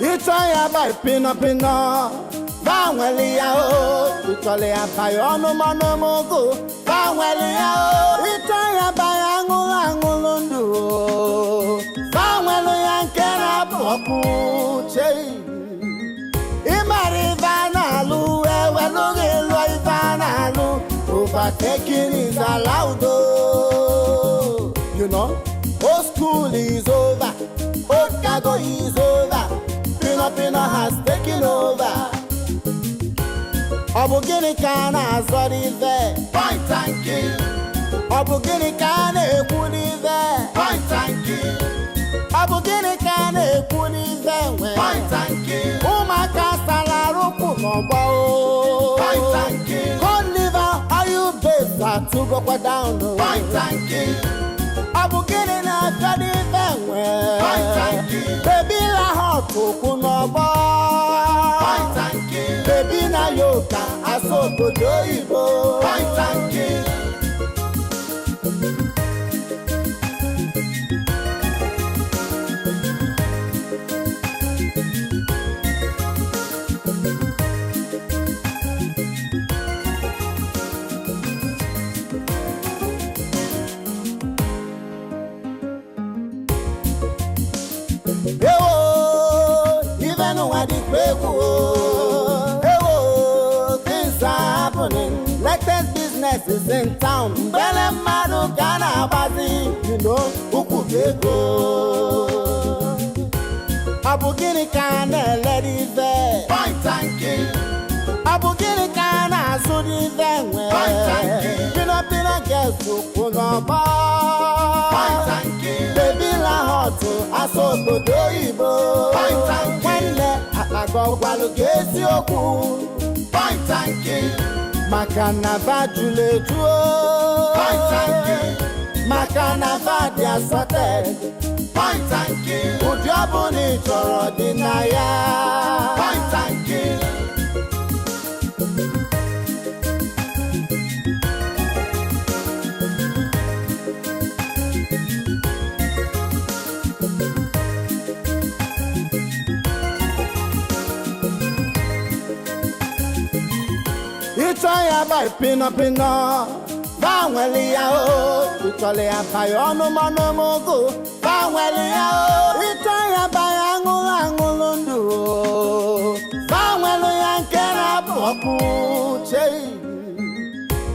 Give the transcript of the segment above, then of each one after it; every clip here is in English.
Itaya by pina pina. Bangwelia o. Itaya by onomanomogo. Bangwelia o. Itaya by angulundu. Bangwelia kera boku che. Imari vanalu ewelugi loi vanalu. Overtaking is allowed. You know, old school is over. Old cargo is over. Pino has taken over. Obugini kana zori there. Point and kill. Obugini kana ekuni there. Point and kill. Obugini kana ekuni there. Point and kill. Umaka salaruku mobo. Point and kill. Come liver, are you based to go down? Point and kill. Obugini na kadi venwe. Point and kill. Baby la hot kunobo. Point and kill. Baby na yoka asoko doibo. Point and kill. Even when the people, things are happening. Latest business is in town. Bele madu kana bazi, you know, ukubeko. Abugini kana lady there. Point and kill. Abugini kana sudi there. Point and kill. Pina guess ukunoba. Point and kill. Baby la hotu asoko doibo. Point and kill. Wende akago walugesi oku. Point and kill. Makana bajule juo. Point and kill. Makana badia sote. Point and kill. Udiabu ni choro dinaya. Point and kill. Itaya by pina pina. Bangwelia o. Itaya by onomanomogo. Bangwelia o. Itaya by angulundu. Bangwelia kera boku che.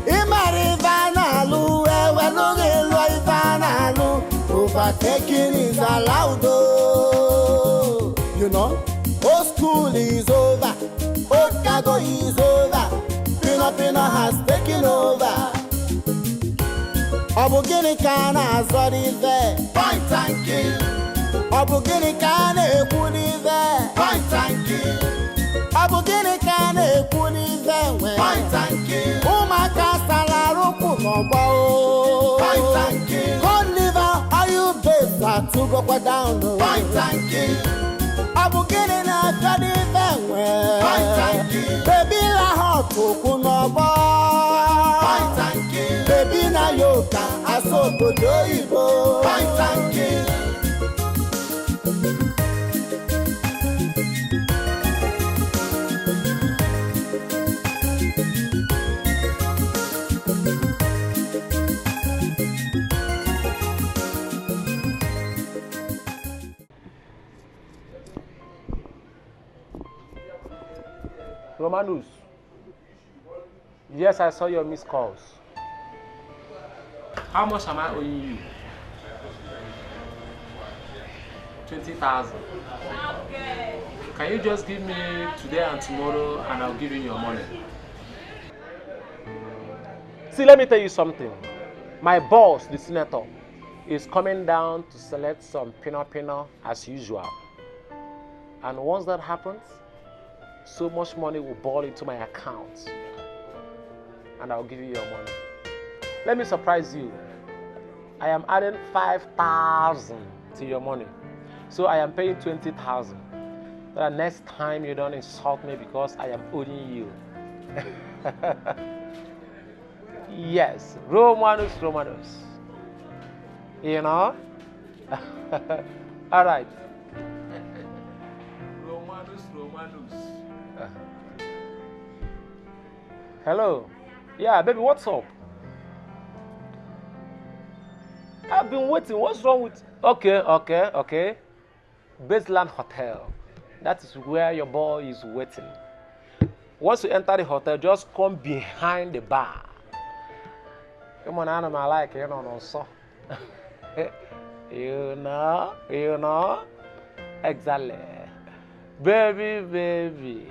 Imari vanalu ewelugi loi vanalu. Overtaking is allowed. You know, old school is over. Old cargo is over. Pino has taken over. Obugini kana zori there. Point and kill. Obugini kana ekuni there. Point and kill. Obugini kana ekuni there. Point and kill. Umaka salaruku mobo. Point and kill. Come liver, are you based to go down? Point and kill. Abugini na kadi venwe. Point and kill. Baby la hot kunobo. Point and kill. Baby na yoka asoko doibo. Point and kill. Romanus, yes, I saw your missed calls. How much am I owing you? 20,000. Okay. Can you just give me today and tomorrow and I'll give you your money? See, let me tell you something. My boss, the senator, is coming down to select some pino as usual. And once that happens, so much money will ball into my account and I'll give you your money. Let me surprise you. I am adding 5,000 to your money. So I am paying 20,000. But next time you don't insult me because I am owing you. Yes, Romanus. You know? All right. Hello. Yeah, baby, what's up? I've been waiting. What's wrong with... Okay. Baseland Hotel. That is where your boy is waiting. Once you enter the hotel, just come behind the bar. Come on, animal, I like you know, so. You know. Exactly. Baby.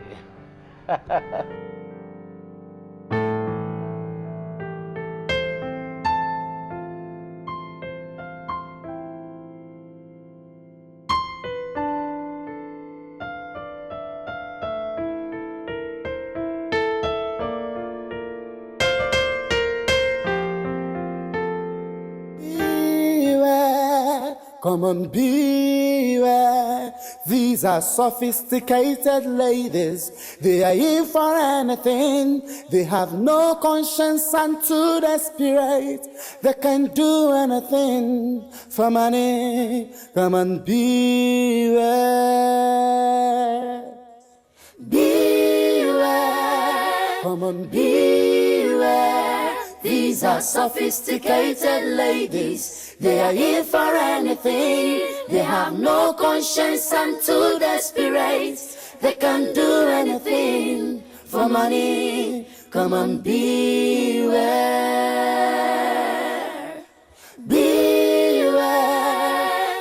Come on, beware. These are sophisticated ladies. They are in for anything. They have no conscience and too desperate. They can do anything for money. Come on, beware. Beware. Come on, beware. These are sophisticated ladies. They are in for anything. They have no conscience and too desperate. They can do anything for money. Come on, beware. Beware.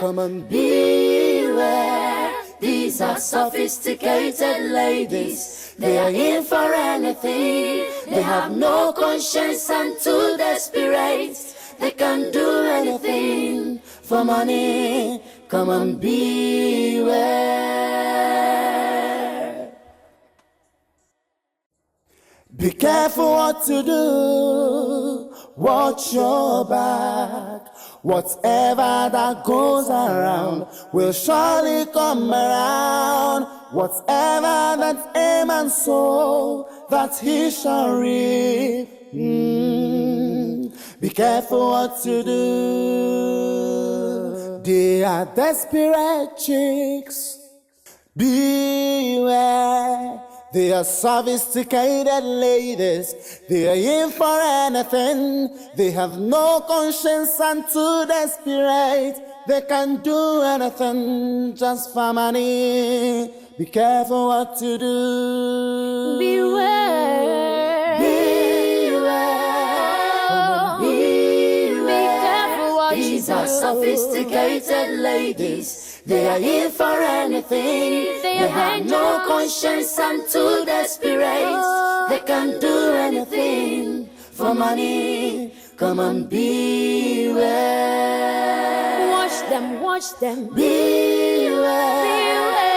Come on, beware. These are sophisticated ladies. They are in for anything. They have no conscience and too desperate. They can do anything for money. Come on, beware. Be careful what to do. Watch your back. Whatever that goes around will surely come around. Whatever that aim and soul, that he shall reap. Be careful what to do. They are desperate chicks. Beware. They are sophisticated ladies. They are in for anything. They have no conscience and too desperate. They can do anything just for money. Be careful what to do. Beware. Beware. Be careful what you These do. are sophisticated ladies. They are in for anything. They have no conscience and too desperate. They can do anything for money. Come on, beware. Watch them. Beware.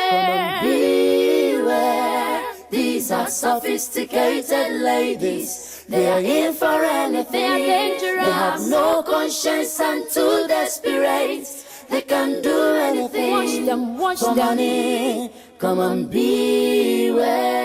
Come on, beware. These are sophisticated ladies. They are in for anything. They are dangerous. They have no conscience and too desperate. They can do anything Watch for them. money. Come on, beware.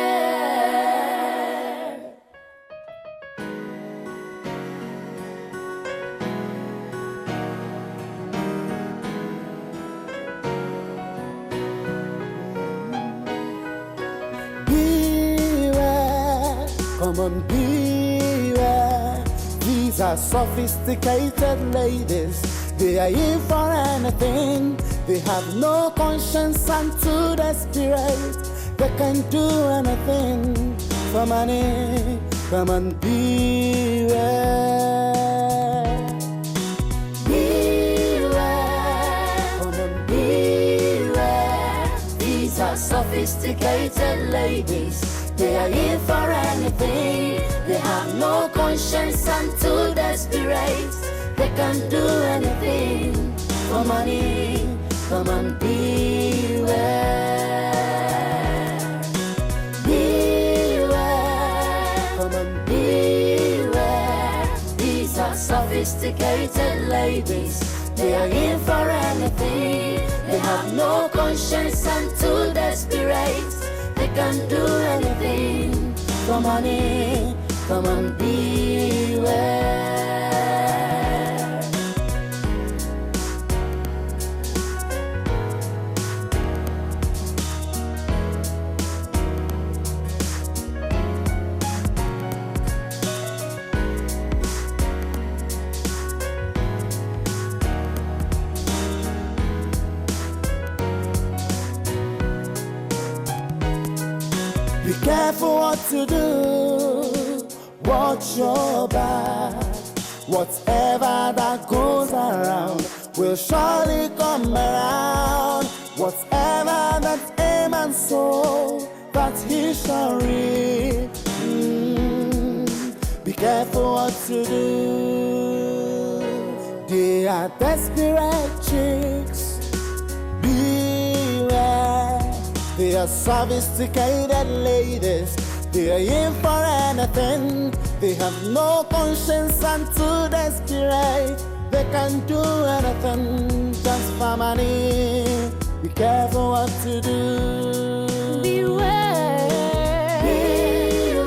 Beware. Come on, beware. These are sophisticated ladies. They are in for anything. They have no conscience and too desperate. They can do anything for money. Come on, beware. Beware. Come on, beware. These are sophisticated ladies. They are in for anything. They have no conscience and too desperate. They can do anything for money. Come on, beware. Beware. Come on, beware. These are sophisticated ladies. They are in for anything. They have no conscience and too desperate. They can do anything for money. Come on, beware. Be careful what you do. Watch your back. Whatever that goes around will surely come around. Whatever that aim and soul that he shall reap. Be careful what you do. They are desperate chicks. Beware. They are sophisticated ladies. They are in for anything. They have no conscience and too desperate. They can do anything just for money. Be careful what to do. Beware. Beware.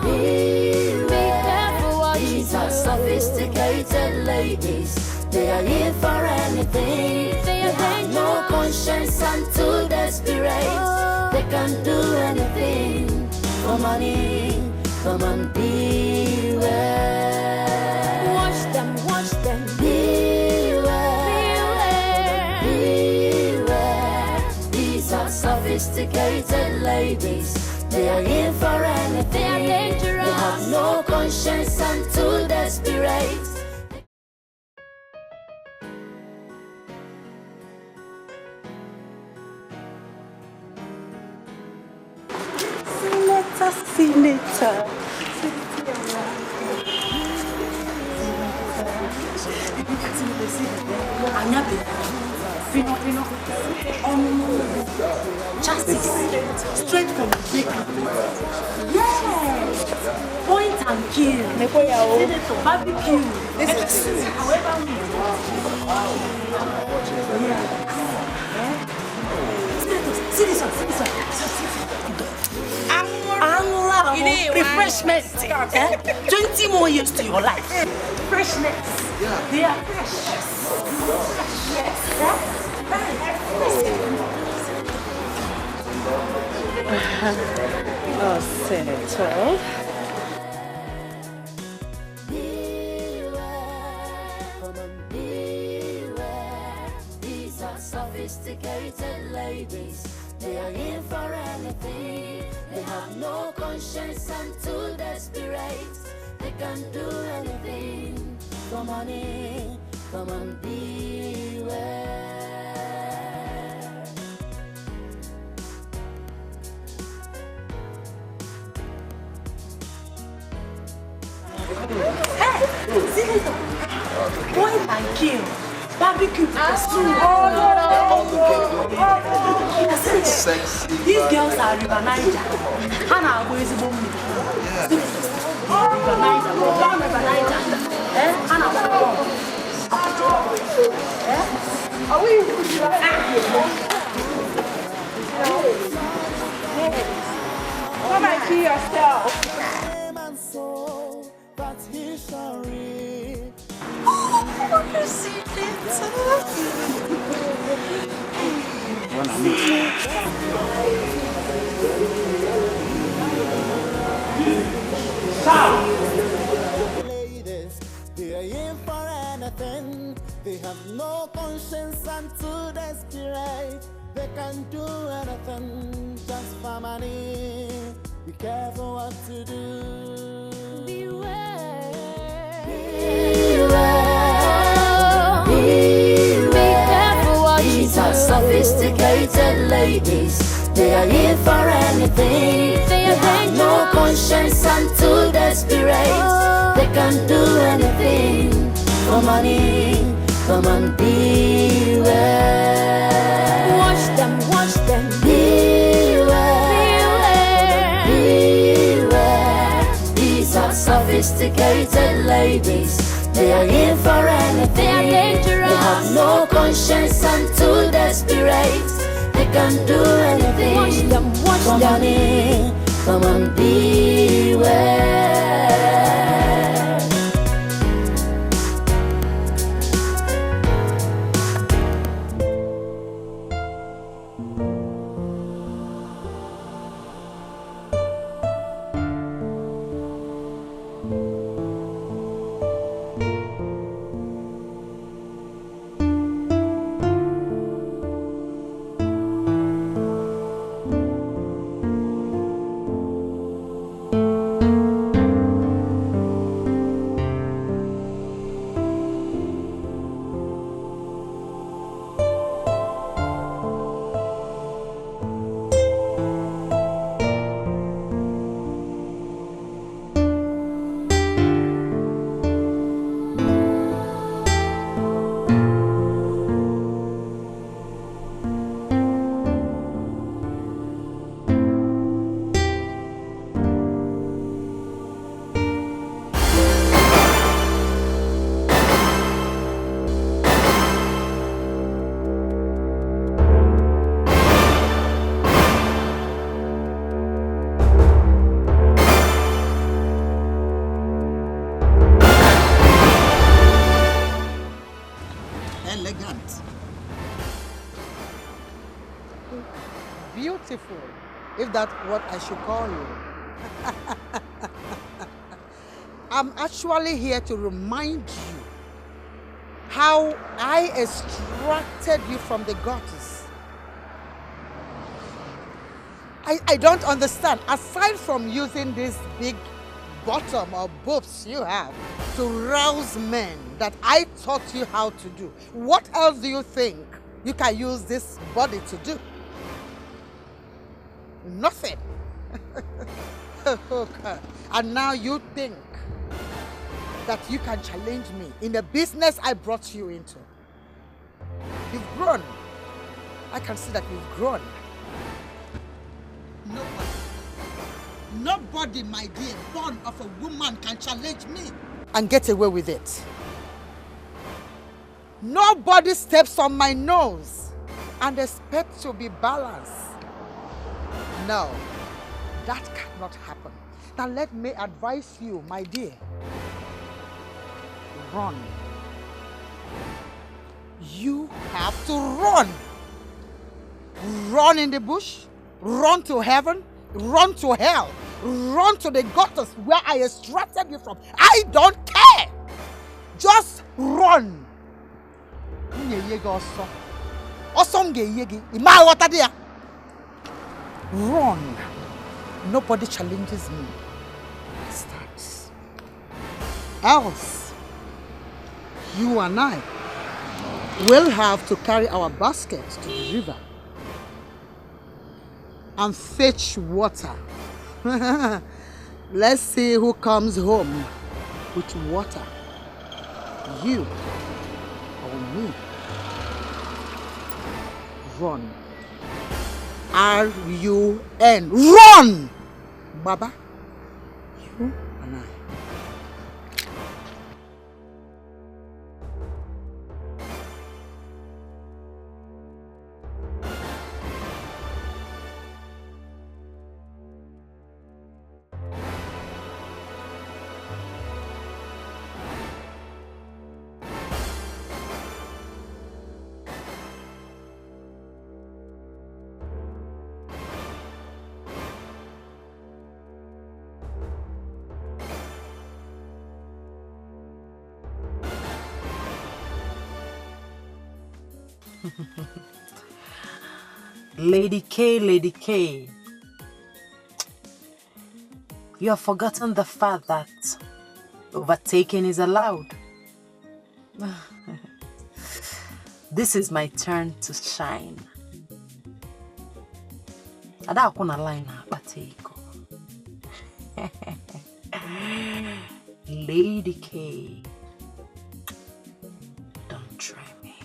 Be careful what you These are do. sophisticated ladies. They are in for anything. They are have no conscience and too desperate. They can do anything for money. Come on, beware. Watch them, watch them. Beware. Beware. These are sophisticated ladies. They are in for anything. They are dangerous. They have no conscience and too desperate. Senator. Justice, straight from the big. Yes, point and kill. Senator, barbecue. However we Senator, see this one. Refreshment. 20 more years to your life. Freshness. They are fresh. Yes. Oh, Senator. These are sophisticated ladies. They are in for anything. They have no conscience and too desperate. They can do anything for money. Come on, beware. Hey, Senator, point and kill. Barbecue. Sexy. These girls are River Naija. Hannah is a woman. River Naija. River Naija. Hannah are we? Come and kill yourself. Ladies, they are in for anything. They have no conscience and too desperate. They can do anything just for money. Be careful what to do. Beware. Beware. Be careful what you do. These are sophisticated ladies. They are in for anything. They have no conscience and too desperate. They can do anything for money. Come on, beware. Watch them, watch them. Beware. Beware. These are sophisticated ladies. They are in for anything. They are dangerous. They have no conscience and too desperate. They can do anything. Watch them, watch for them. money. Come on, beware. Beautiful, if that's what I should call you. I'm actually here to remind you how I extracted you from the gutters. I don't understand. Aside from using this big bottom or boobs you have to rouse men that I taught you how to do, what else do you think you can use this body to do? Nothing. Okay. And now you think that you can challenge me in the business I brought you into. You've grown. I can see that you've grown. Nobody, my dear, born of a woman can challenge me and get away with it. Nobody steps on my nose and expect to be balanced. No, that cannot happen. Now let me advise you, my dear. Run. You have to run. Run in the bush, run to heaven, run to hell, run to the gutters where I extracted you from. I don't care. Just run. Run. Nobody challenges me. Starts. Else, you and I will have to carry our baskets to the river and fetch water. Let's see who comes home with water. You or me. Run. R-U-N. Run! Baba, you and I. Lady K, you have forgotten the fact that overtaking is allowed. This is my turn to shine. Ada akuna line bateko. Lady K, don't try me.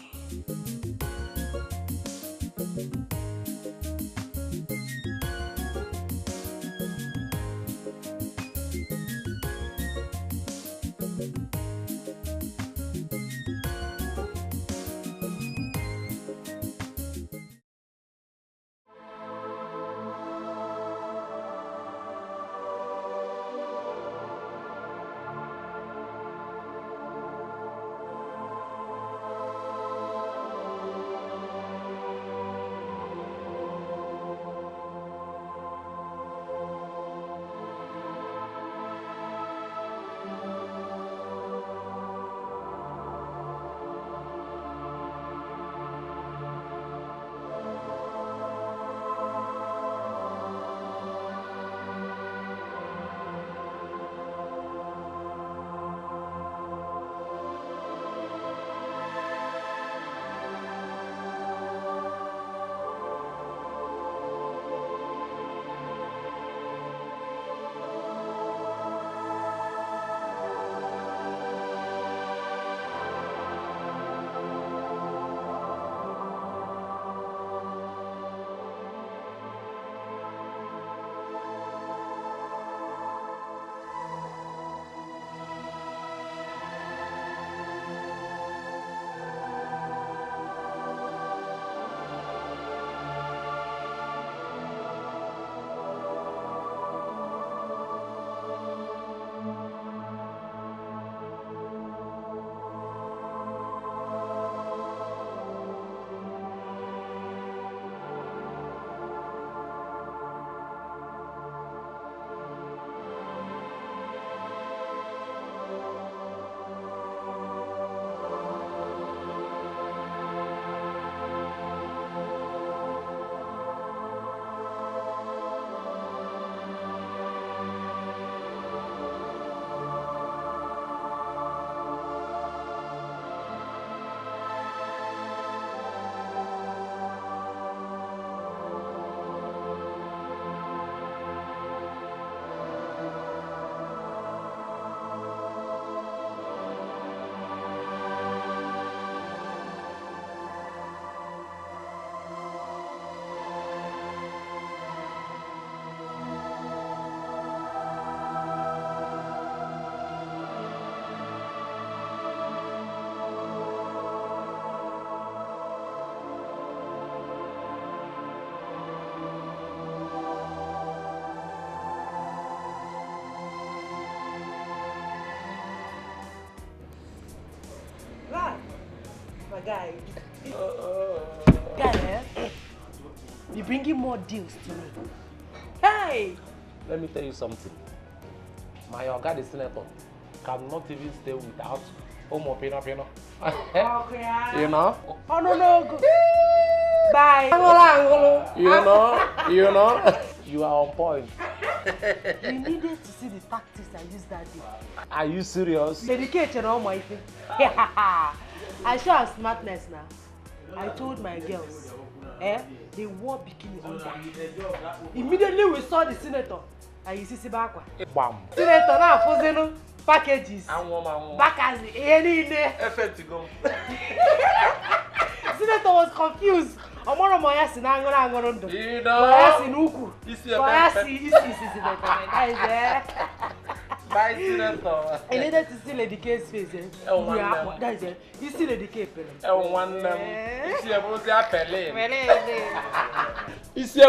guy. Guy, you're bringing more deals to me. Hey! Let me tell you something. My Oga the senator cannot even stay without Omo Pino. Okay. You know? Oh no. Bye. You know? You are on point. You needed to see the tactics I used that day. Are you serious? Dedication all my thing. I show her smartness now. I told my girls, they wore bikini under. Immediately we saw the senator. And you see Bakwa. Bam. Senator now posing packages. Backers. Senator was confused. You know. Bye, Senator. I needed to see Lady K's face. That is it. You see Lady K. You see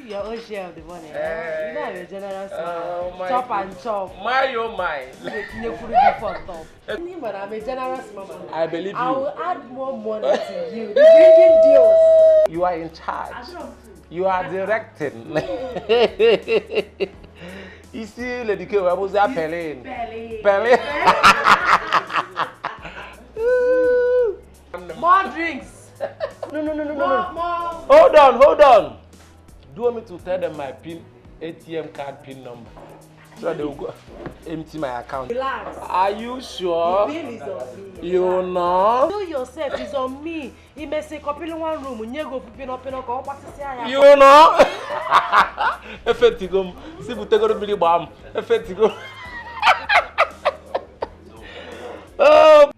your own share of the money. You know I'm a generous man. Chop and chop. My oh my. I'm a generous mama. I believe you. I will add more money to you. You're bringing deals. You are in charge. You are directing. You see, Lady K, where was that Pelin? Pelin. More drinks. No. Hold on. Do you want me to tell them my PIN, ATM card PIN number? So they will go empty my account. Relax. Are you sure? The bill is on me. You know? Do yourself, it's on me. He may say, copy one room, you go for pin up. You know? Effectively, see, we take a really bomb. Effectively. Oh.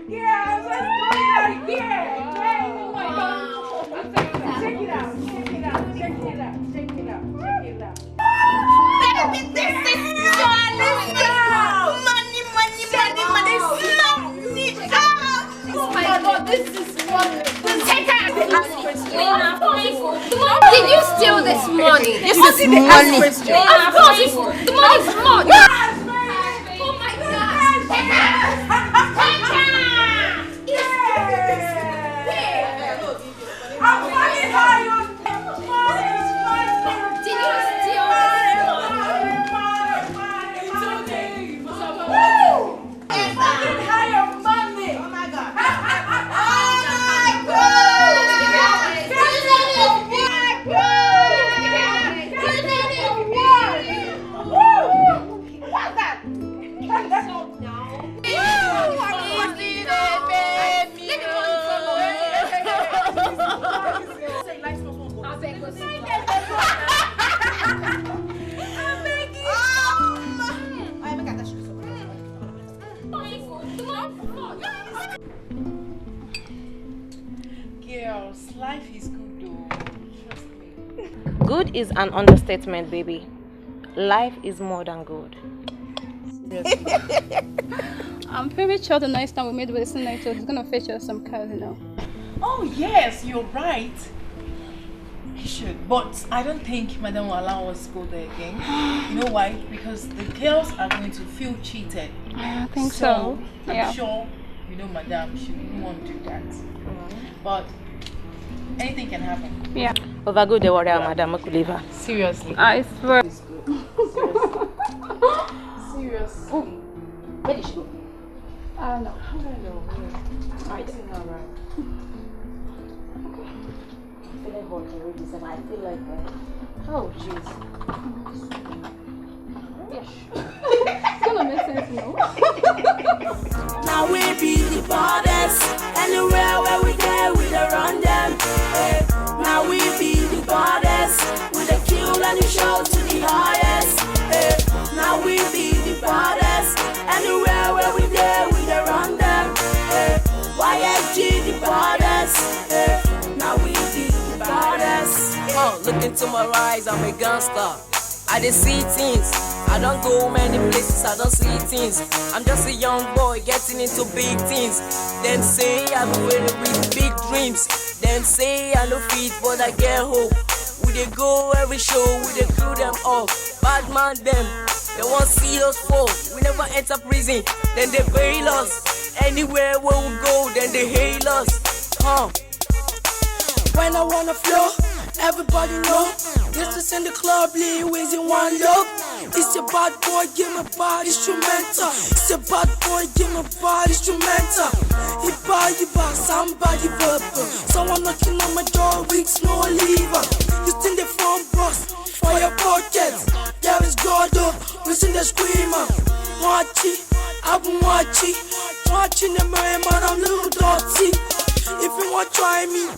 Yeah, let's go right here. Check it out. Baby, this is money. Oh my God, this is money. Take out the last question. Did you steal this money? This is money. Of course, the money's money. Oh my God. Take out. I'm funny how you Did you steal Girls, life is good though. Trust me. Good is an understatement, baby. Life is more than good. I'm pretty sure the next time we meet with the senator is gonna fetch us some cars, you know. Oh yes, you're right. He should, but I don't think Madam will allow us to go there again. You know why? Because the girls are going to feel cheated. I think so. I'm sure, you know, Madam, she wouldn't want to do that. But anything can happen. Yeah. Over good, the warrior, madam, I could leave her. Seriously. I swear. Seriously. Where did she go? I don't know. I don't know. I think I'm right. I'm feeling hot already, so I feel like oh jeez. Yes. It's gonna make sense, no? Now we be the baddest. Anywhere where we go, we don't run them. Hey. Now we be the baddest. We the kill and the show to the highest. Hey. Now we be the baddest. Anywhere where we go, we don't run them. Hey. YFG the baddest. Hey. Now we be the baddest. Look into my eyes, I'm a gangster. I dey see things. I don't go many places, I don't see things. I'm just a young boy getting into big things. Them say I'm afraid with big dreams. Them say I no fit, but I get hope. we dey go every show, we dey clue them up. Bad man them, they want see us fall. We never enter prison, then they bail us. Anywhere where we go, then they hail us. When I wanna flow, everybody know. This is in the club, Lewis in one look. It's a bad boy, give me bad instrumental. It's a bad boy, give me bad instrumental. Iba, somebody purple. Someone knocking on my door, weeks no lever. You think the front boss for your pockets. There is God up, listen the screamer. Watching, I've been watching the man, I'm little dirty. If you want try me,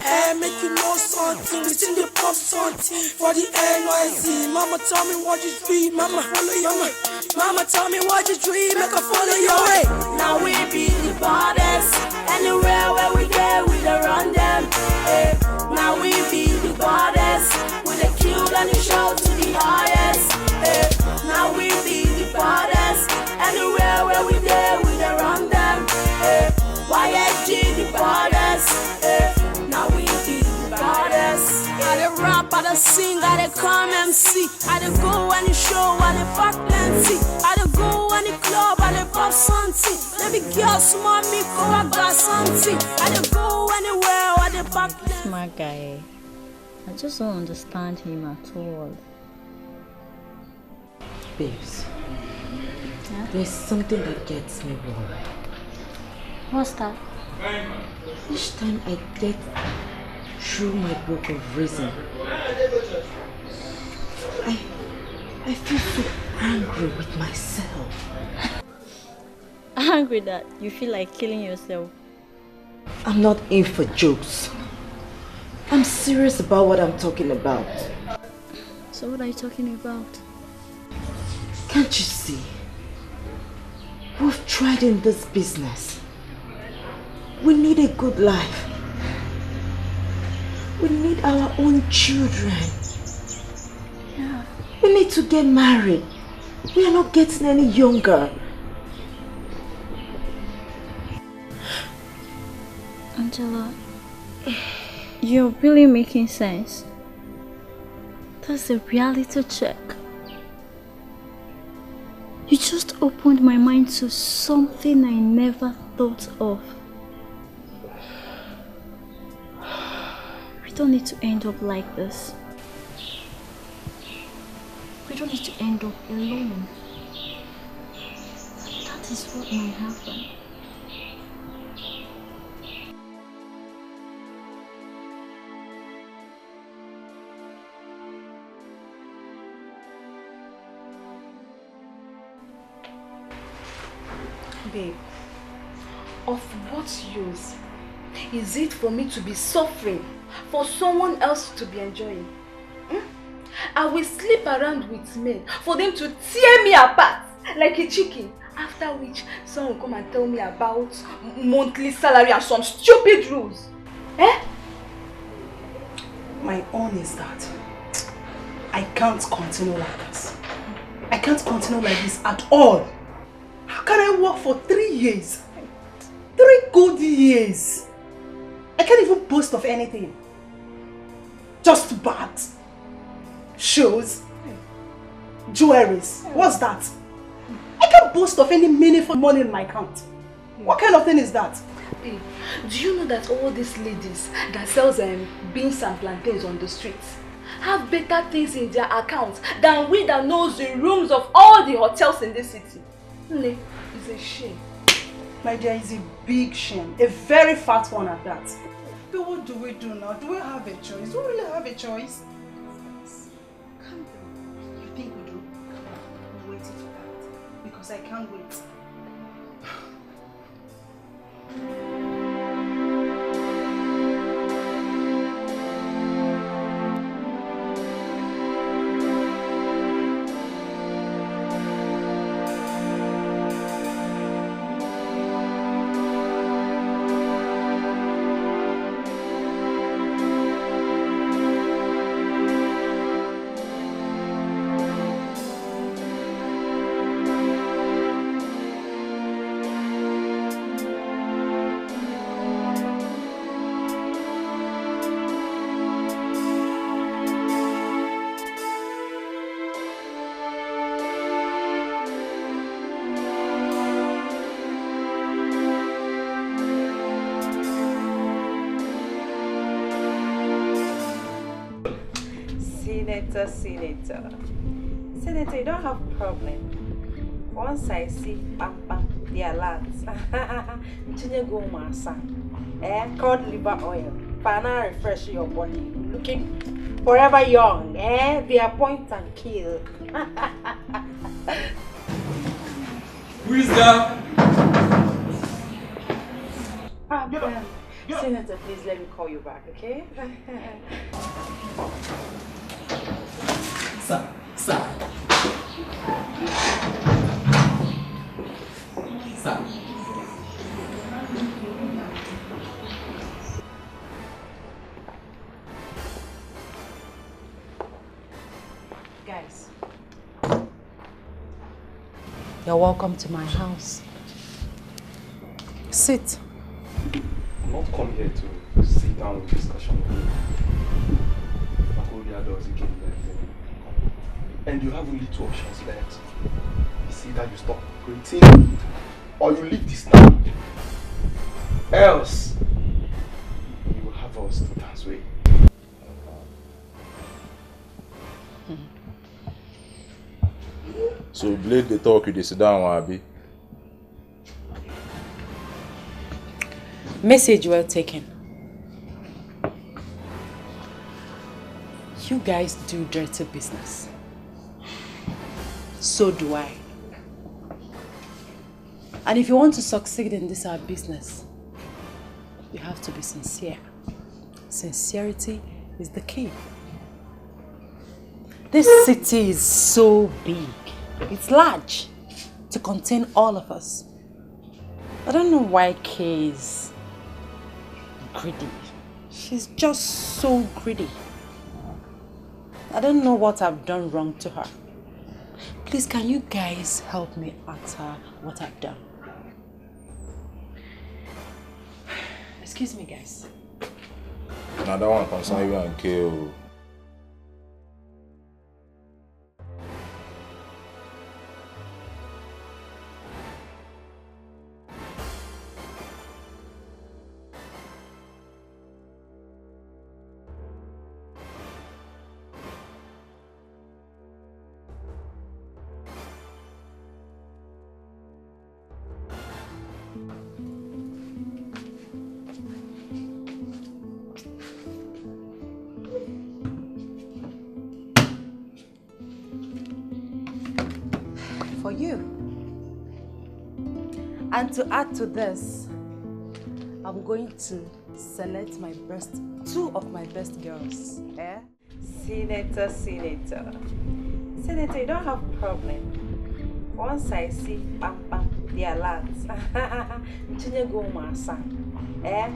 make you know something. Listen the pop something for the NYC. Mama tell me what you dream, mama follow your way. Mama tell me what you dream, make I follow your way. Now we be the baddest. Anywhere where we get, we dey run them. Hey. Now we be the baddest. We dey kill and we shout to the highest. Hey. Now we be the baddest. Anywhere where we get, we dey run them. Hey. YFG the baddest, now we be the baddest. I dey rap, I dey sing, I dey come MC. I dey go any show, I dey pack plenty. I dey go any club, I dey pop something. Let me girls want me, go I got something. I dey go anywhere, I dey pack plenty. Smart guy, I just don't understand him at all. Babes, there's something that gets me worried. What's that? Each time I get through my book of reason, I feel so angry with myself. Angry that you feel like killing yourself? I'm not in for jokes. I'm serious about what I'm talking about. So what are you talking about? Can't you see? We've tried in this business. We need a good life. We need our own children. Yeah. We need to get married. We are not getting any younger. Angela, you're really making sense. That's a reality check. You just opened my mind to something I never thought of. We don't need to end up like this. We don't need to end up alone. That is what might happen. Babe, of what use is it for me to be suffering for someone else to be enjoying? I will sleep around with men for them to tear me apart like a chicken, after which someone will come and tell me about monthly salary and some stupid rules. My own is that I can't continue like this. I can't continue like this at all. How can I work for 3 years? 3 good years. I can't even boast of anything. Just bags, shoes, jewelries. What's that? I can't boast of any meaningful money in my account. What kind of thing is that? Babe, do you know that all these ladies that sells beans and plantains on the streets have better things in their accounts than we that knows the rooms of all the hotels in this city? It's a shame. My dear, it's a big shame. A very fat one at that. But what do we do now? Do we have a choice? Do we really have a choice? Calm down. You think we do? We'll wait it for that. Because I can't wait. Senator. Senator, you don't have a problem. Once I see pam the alert, go masa. Cod liver oil. Pana refresh your body. Looking forever young. Be a point and kill. Who is that? Senator, please let me call you back, okay? Sir. Sir. Guys, you're welcome to my house. Sit. I'm not come here to sit down with discussion with you. Makoria does again left. And you have only two options left. It's either you stop creating or you leave this now. Else, you will have us to dance with. So blade the talk you dey sit down, Abi. Message well taken. You guys do dirty business. So do I. And if you want to succeed in this our business, you have to be sincere. Sincerity is the key. This city is so big. It's large to contain all of us. I don't know why Kay is greedy. She's just so greedy. I don't know what I've done wrong to her. Please, can you guys help me ask her what I've done? Excuse me, guys. Now that one concern you and Kay. For you. And to add to this, I'm going to select my best, two of my best girls. Senator. Senator, you don't have a problem. Once I see pam the alert, go masa.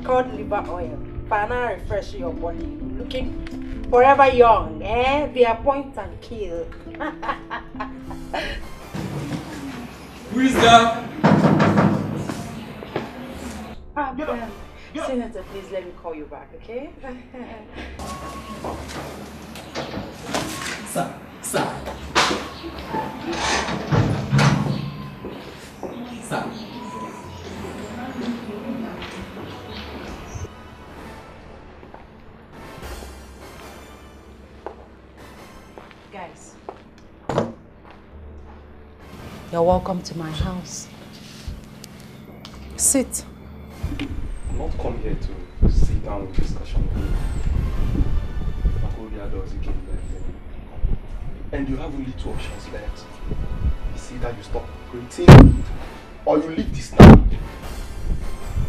Cod liver oil. Pana refresh your body. Looking forever young. Be a point and kill. Who is that? Senator, please let me call you back, okay? Sir. Guys, you're welcome to my house. Sit. I'm not come here to sit down with discussion with you. Makoria does again left. And you have only two options left. It's either you stop creating or you leave this now.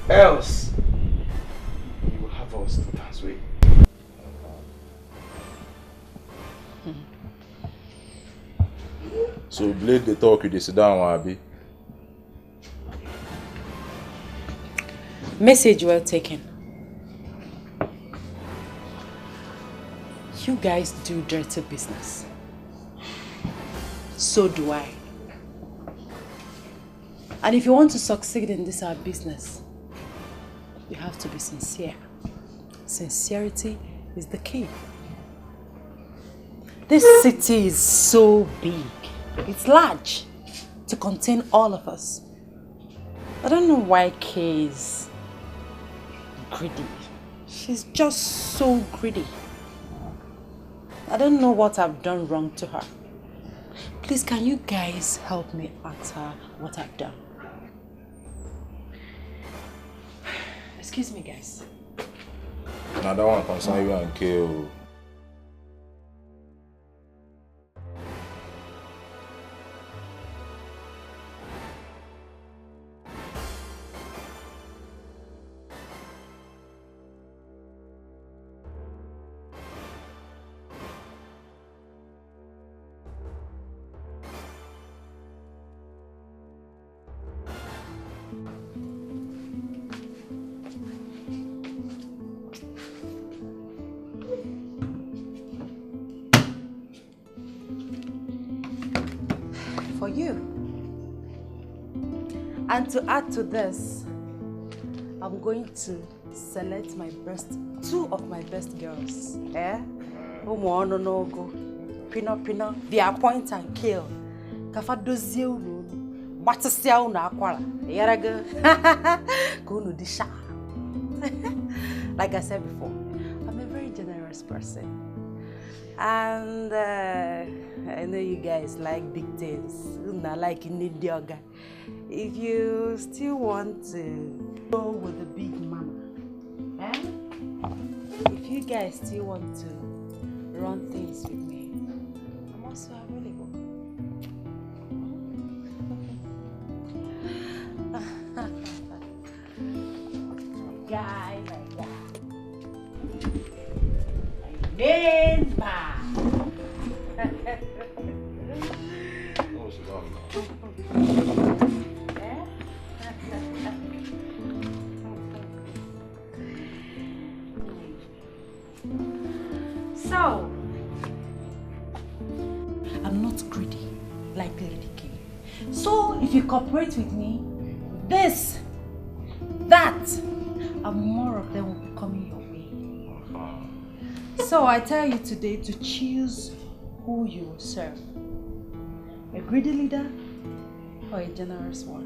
Else, you will have us to dance with. So blade the talk you dey sit down, Abi. Message well taken. You guys do dirty business. So do I. And if you want to succeed in this our business, you have to be sincere. Sincerity is the key. This city is so big. It's large to contain all of us. I don't know why Kay is greedy. She's just so greedy. I don't know what I've done wrong to her. Please, can you guys help me ask her what I've done? Excuse me, guys. Now that one concern you and kill. For you. And to add to this, I'm going to select two of my best girls. Pino, the appoint and kill. Like I said before, I'm a very generous person. And I know you guys like big things. Like Ini Edo. If you still want to go with the big mama, if you guys still want to run things with me, I'm also available. Guy like that. Main man. So, I'm not greedy like Lady K. So, if you cooperate with me, this, that, and more of them will be coming your way. So, I tell you today to choose who you will serve. A greedy leader or a generous one.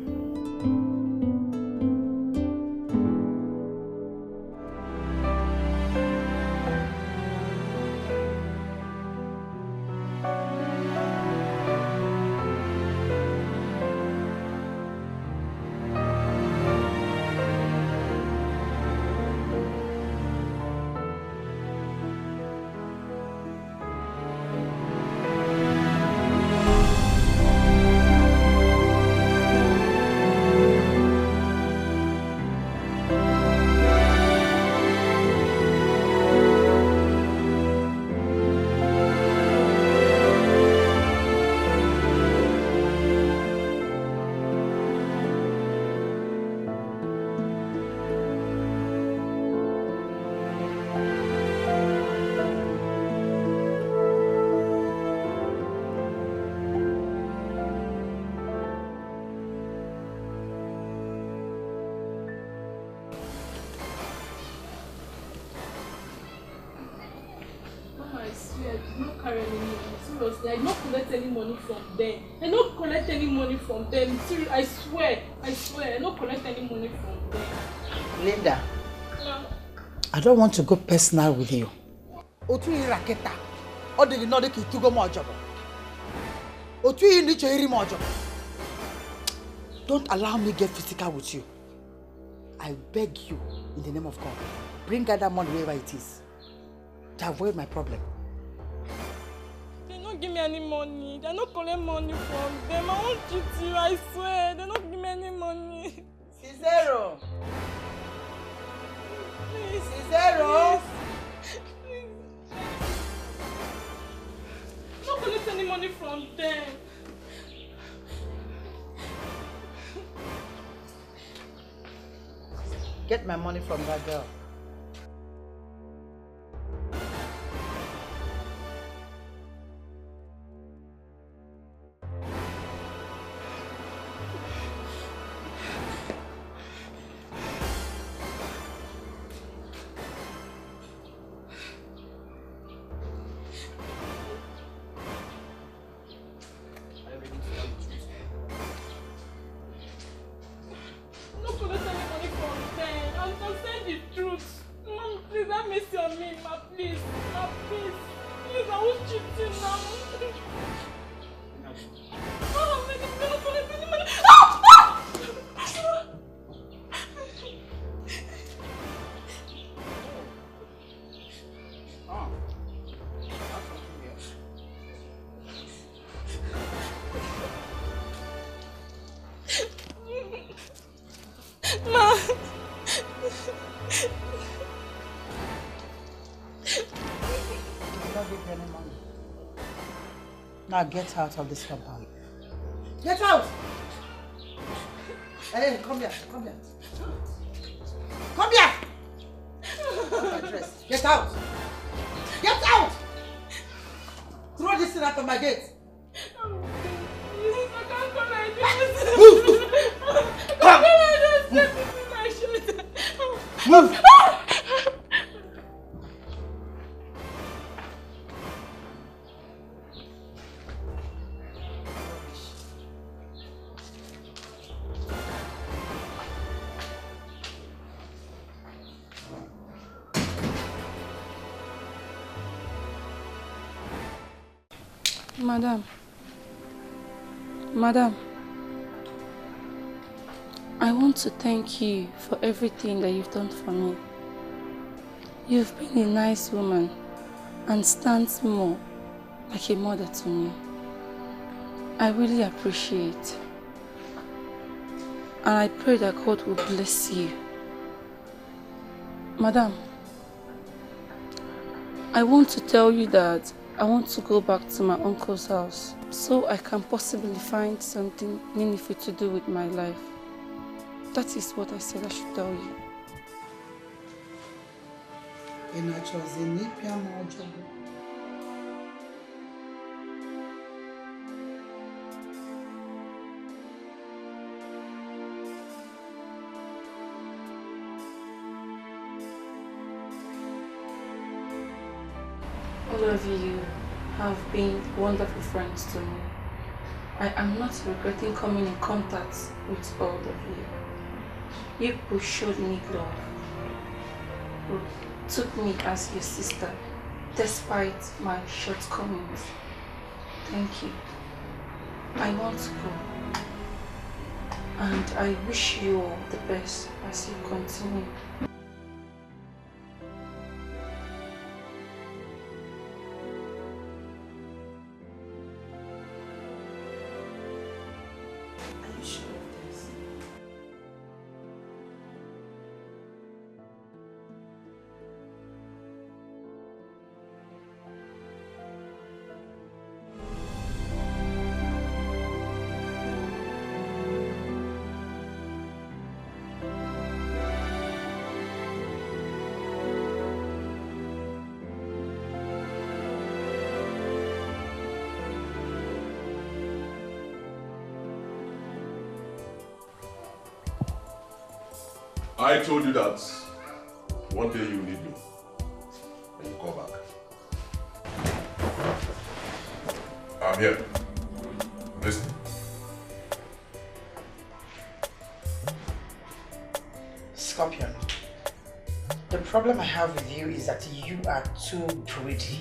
I don't collect any money from them. I don't collect any money from them. Seriously, I swear, I don't collect any money from them. Linda, No. I don't want to go personal with you. Otu raketa, o de no de ki tugo mo job. Otu yi ni cheri mo job. Don't allow me get physical with you. I beg you in the name of God, bring that money wherever it is to avoid my problem. They don't give me any money. They don't collect money from them. I won't cheat you, I swear. They don't give me any money. Cicero. Please. Cicero. Please. I don't collect any money from them. Get my money from that girl. I'm not collect any money from them. I'm saying the truth. Ma. I don't give you any money. Now get out of this compound. Get out! Hey, come here, come here. Come here! My dress. Get out! Get out! Throw this thing out of my gate. I can't go like this. Move! Come! Move! Madam, I want to thank you for everything that you've done for me. You've been a nice woman and stands more like a mother to me. I really appreciate. And I pray that God will bless you. Madam, I want to tell you that I want to go back to my uncle's house so I can possibly find something meaningful to do with my life. That is what I said I should tell you. All of you have been wonderful friends to me. I am not regretting coming in contact with all of you. You people showed me love. You took me as your sister, despite my shortcomings. Thank you. I want to go. And I wish you all the best as you continue. I told you that one day you need me when you come back. I'm here. Listen. Scorpion, the problem I have with you is that you are too pretty.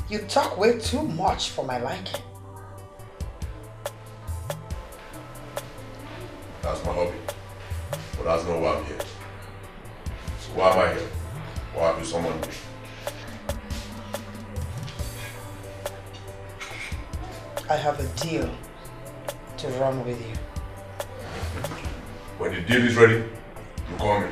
You talk way too much for my liking. That's my hobby. But that's not why I'm here. So why am I here? Why have you summoned me? I have a deal to run with you. When the deal is ready, you call me.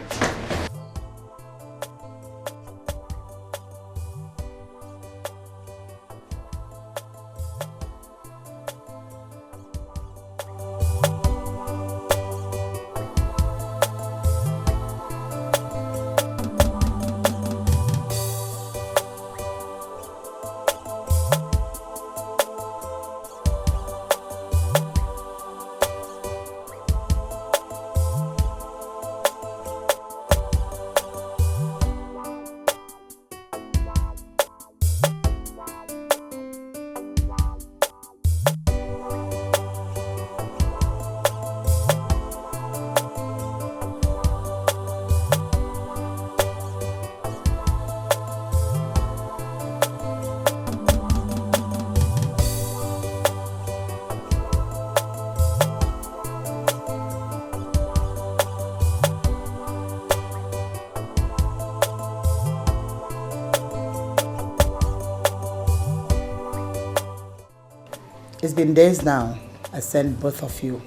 It's been days now. I sent both of you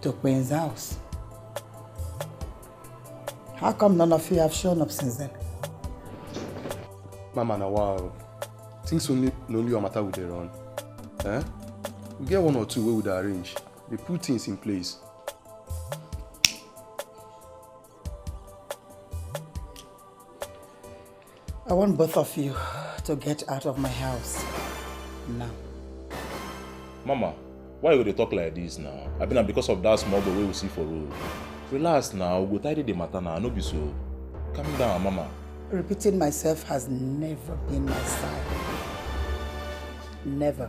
to Queen's house. How come none of you have shown up since then? Mama, now wow. Things only your matter with the run. Eh? We get one or two we would arrange. They put things in place. I want both of you to get out of my house now. Mama, why would they talk like this now? I mean, because of that small boy we will see for road. Relax now, we'll tidy the matter now, no be so. Calm down, Mama. Repeating myself has never been my style. Never.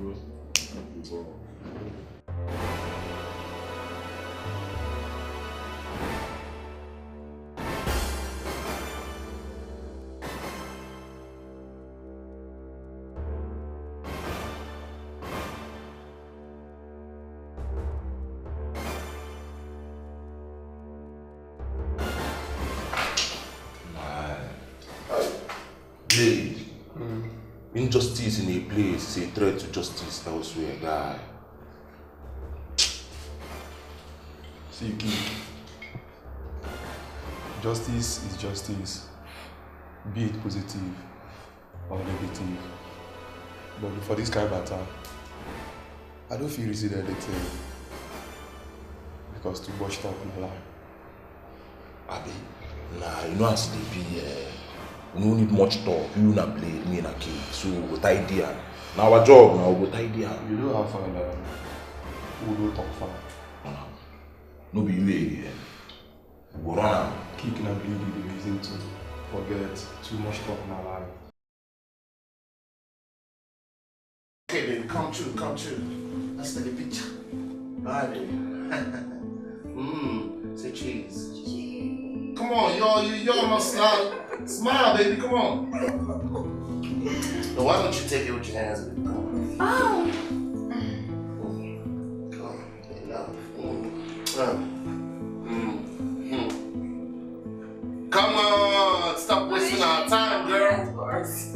Injustice in a place is a threat to justice elsewhere, guy. See, King. Justice is justice, be it positive or negative. But for this kind of matter, I don't feel receive anything because too much talk in my life. Abi, nah, you know as they be. We don't need much talk. You not blade me and a kid. So we tidy. Now our job now we tidy. You know how far we don't talk far. No be you again. We go run. Kicking and bleeding the reason to forget too much talk in our life. Okay, baby, come true, come true. Let's take a picture. Alright, baby. Say cheese. Come on, y'all must smile. Smile, baby, come on. So why don't you take it with your hands, baby? Come on. Oh. Come on, stop wasting our time, girl. Of course.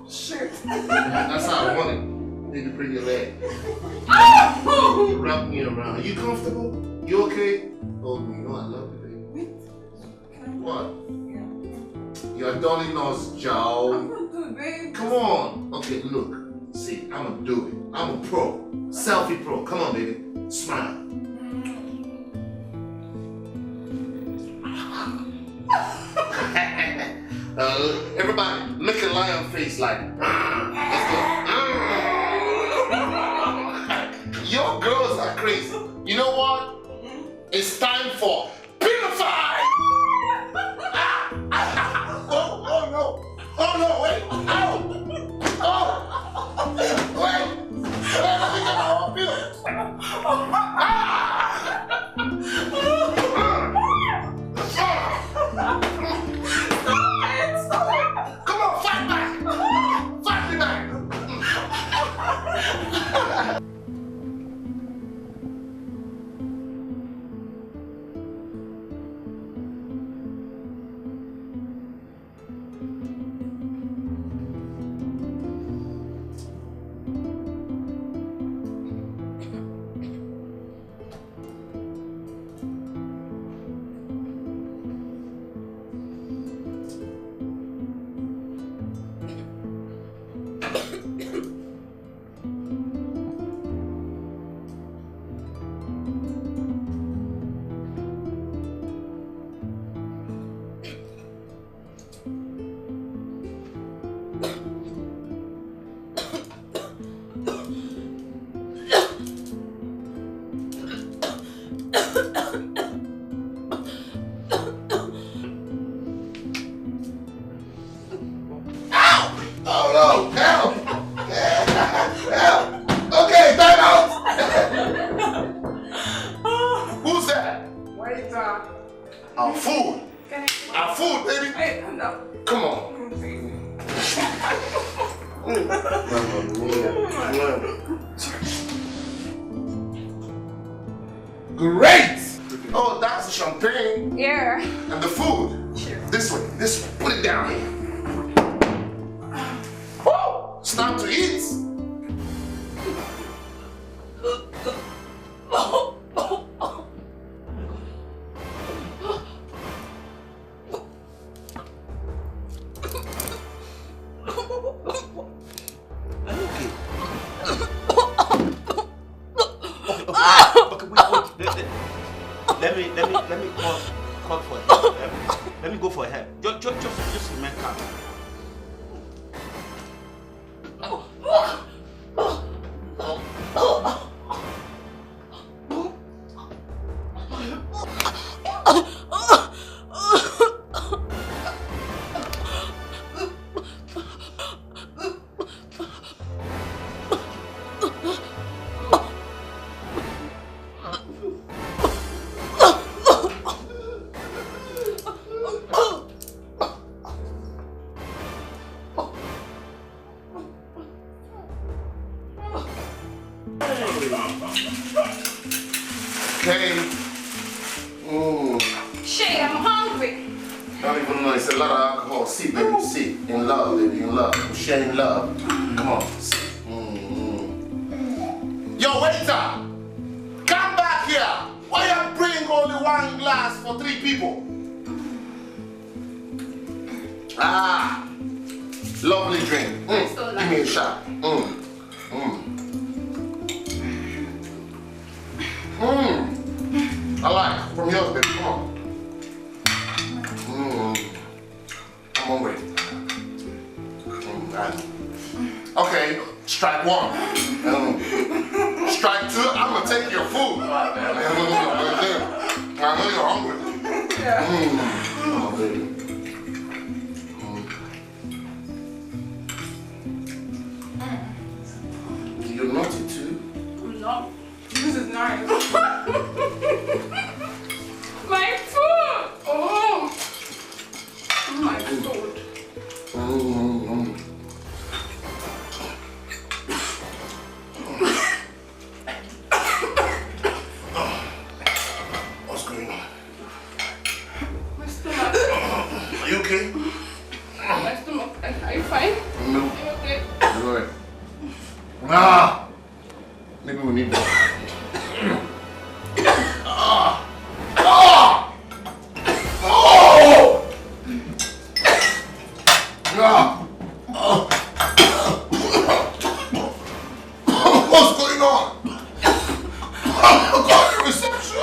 Sure. That's how I want it. Need to bring your leg. Wrap me around. Are you comfortable? You okay? Oh, you know I love you, baby. What? You're dulling us, Joe. Come on. Okay, look. See, I'm gonna do it. I'm a pro. Selfie pro. Come on, baby. Smile. Everybody, make a lion face like. Let's go. Your girls are crazy. You know what? It's time for Pinify! Oh no! Oh no, wait! Ow! Oh! Wait! Let me get my own pillow! Come on, fight back! Fight me back! Our food. Our food, baby. Hey, no. Come on. Great! Oh, that's the champagne. Yeah. And the food. Sure. This way. Put it down here. Woo! It's time to eat. Okay, wait. Let me call for help. Let me go for help. Just remain calm. Shit, I'm hungry. Don't even know, it's a lot of alcohol. See, baby, see. In love, baby, in love. We're sharing love. Come on, see. Yo, waiter! Come back here! Why you bring only one glass for 3 people? Ah! Lovely drink. So Give me a shot. I like it. From yours, baby. Come on. I'm hungry. Okay, strike 1. Strike 2, I'm gonna take your food. I know you're hungry. Oh, baby. You're naughty too. I'm not. This is nice. My food! Oh my food. What's going on? My stomach. Are you okay? My stomach. Are you fine? No. Are you okay? Good. Ah! Maybe we need that. What's going on? Oh God, your reception.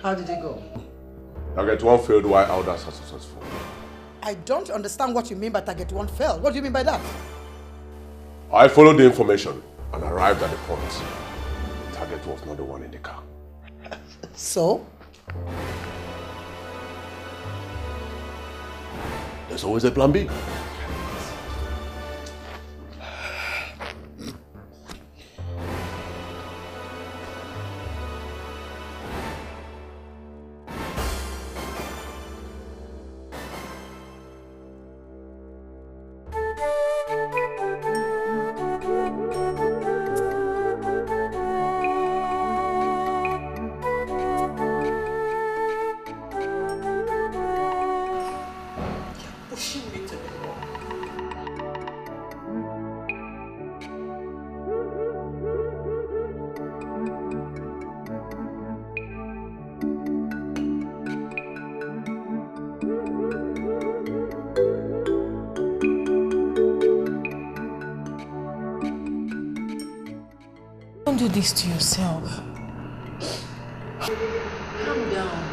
How did it go? Target 1 failed while others are successful. I don't understand what you mean by target 1 failed. What do you mean by that? I followed the information and arrived at the point. The target was not the one in the car. So? There's always a plan B. do this to yourself. Calm down.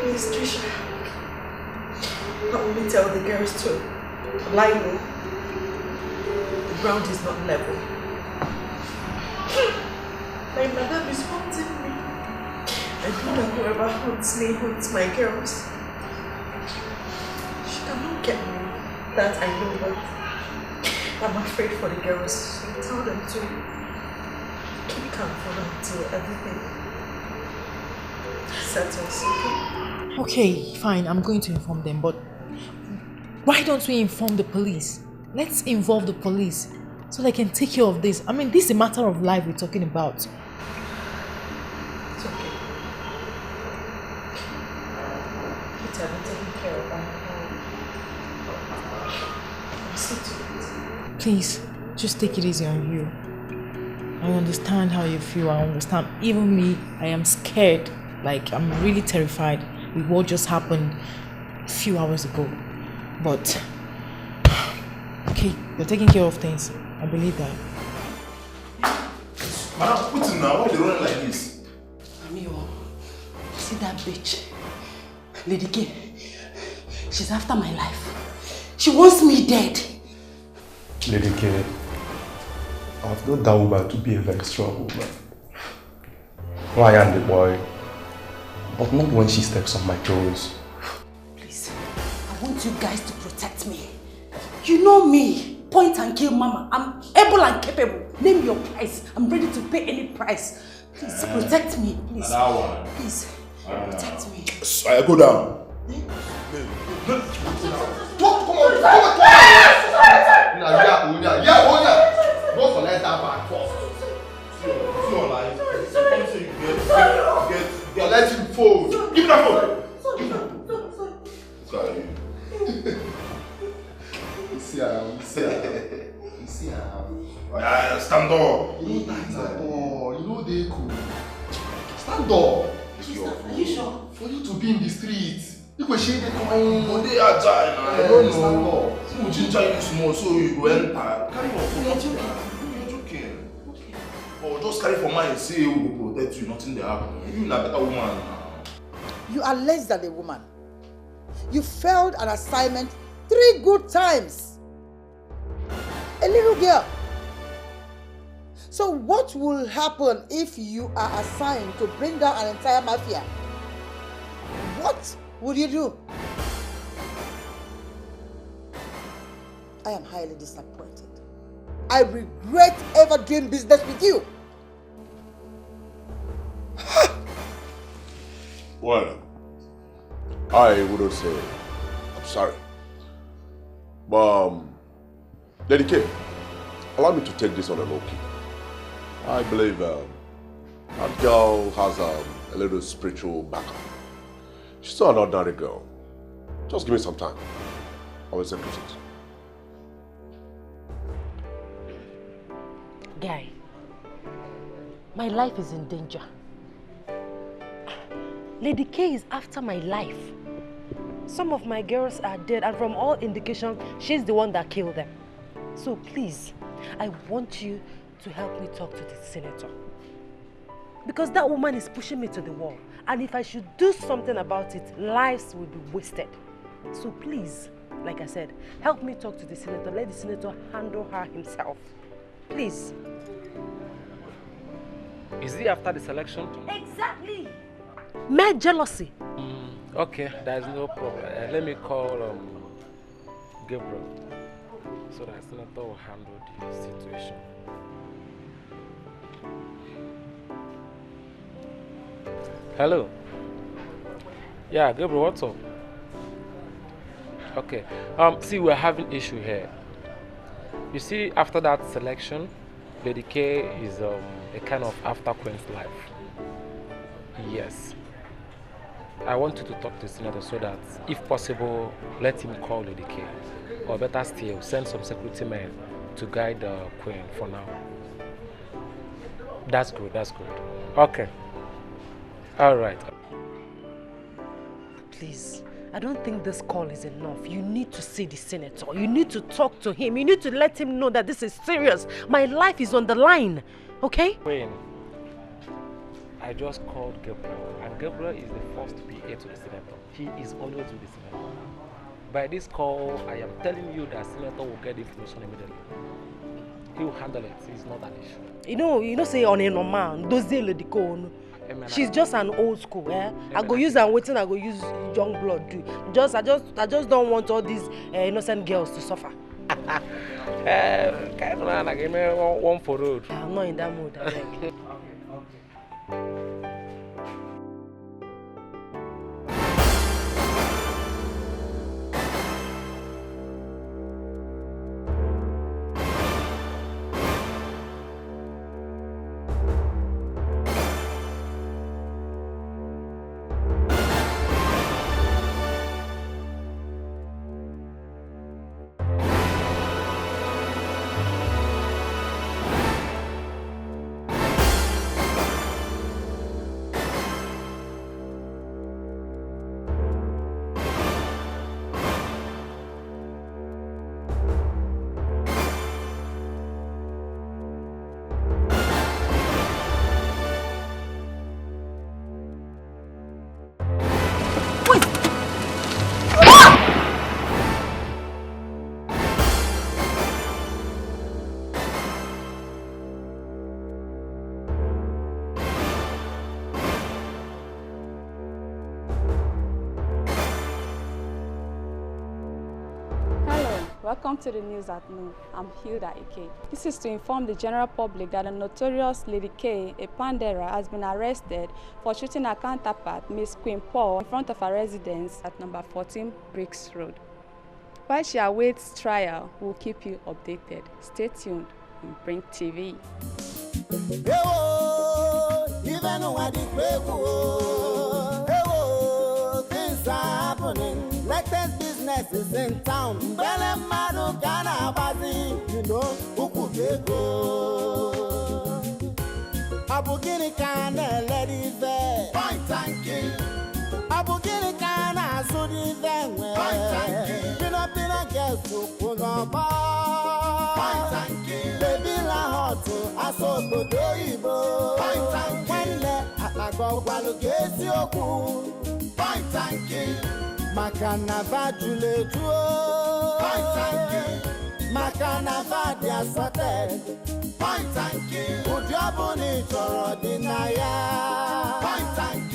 Please, Trisha. Let me tell the girls to lie low. The ground is not level. My mother is haunting me. I know that whoever haunts me haunts my girls. She cannot get me. That I know, but I'm afraid for the girls. So tell them to keep calm for now till everything settles. Okay, fine. I'm going to inform them, but why don't we inform the police? Let's involve the police so they can take care of this. I mean, this is a matter of life we're talking about. It's okay. Peter, I'm taking care of that. I'll see to it. Please, just take it easy on you. I understand how you feel. I understand. Even me, I am scared. Like, I'm really terrified with what just happened a few hours ago. But, okay, you're taking care of things. I believe that. Madam, put him now. Why are you running like this? Amigo, see that bitch? Lady K. She's after my life. She wants me dead. Lady K, I've known that woman to be a very strong woman. I am the boy, but not when she steps on my toes. Please, I want you guys to protect me. You know me. Point and kill mama. I'm able and capable. Name your price. I'm ready to pay any price. Please protect me. Please. Please. Protect me. I go down. Come on. Go for let that back first. See your life. Get let him fold. Give me that phone. Sorry. You see how. Stand up. You know they cool. Stand up. Are you sure? For you to be in the streets. You go shade the coin. But they are giant. I don't know. Stand You ginger you small so you go enter. Carry your phone. You're joking. Okay. But just carry for mine. Say we will protect you. Nothing they happen. You are a better woman now. You are less than a woman. You failed an assignment 3 good times. A little girl. So what will happen if you are assigned to bring down an entire mafia? What would you do? I am highly disappointed. I regret ever doing business with you. Well, I wouldn't say I'm sorry. But, Lady K, allow me to take this on a low key. I believe that girl has a little spiritual backup. She's not an ordinary girl. Just give me some time. I'll execute it. Guy, my life is in danger. Lady K is after my life. Some of my girls are dead, and from all indications, she's the one that killed them. So please, I want you to help me talk to the senator. Because that woman is pushing me to the wall. And if I should do something about it, lives will be wasted. So please, like I said, help me talk to the senator. Let the senator handle her himself. Please. Is he after the selection? Exactly. Mere jealousy. Okay, there's no problem. Let me call Gabriel so that senator will handle the situation. Hello. Yeah, Gabriel, what's up? Okay. See, we're having issue here. You see, after that selection, Lady K is a kind of after Queen's life. Yes. I want you to talk to the senator so that, if possible, let him call Lady K. Or better still, send some security men to guide the Queen for now. That's good, that's good. Okay. All right. Please, I don't think this call is enough. You need to see the senator. You need to talk to him. You need to let him know that this is serious. My life is on the line. Okay? Queen, I just called Gabriel, and Gabriel is the first PA to the senator. He is always with the senator. By this call, I am telling you that senator will get the information immediately. He will handle it. It's not an issue. You know, say on a normal, she's just an old school, eh? I go use and waiting, I go use young blood too. I just don't want all these innocent girls to suffer. Give me one for road. I'm not in that mood, I beg. Welcome to the news at noon. I'm Hilda Ike. This is to inform the general public that a notorious Lady K, a pandera, has been arrested for shooting her counterpart, Miss Queen Paul, in front of her residence at number 14 Bricks Road. While she awaits trial, we'll keep you updated. Stay tuned on Brink TV. Latest business is in town. Bele madu kana bazi, you know, ukubeko. Abugini kana lady there. Point and kill. Abugini kana sudi there. Point and kill. Pina girls to Punaba. Point and kill. Baby la hot, aso bodoibo. Point and kill. When le atago walugesi oku. Point and kill. Makana vajule tuo. Point and kill. Makana vadia sote. Point and kill. Udiabuni choro dinaya. Point and kill.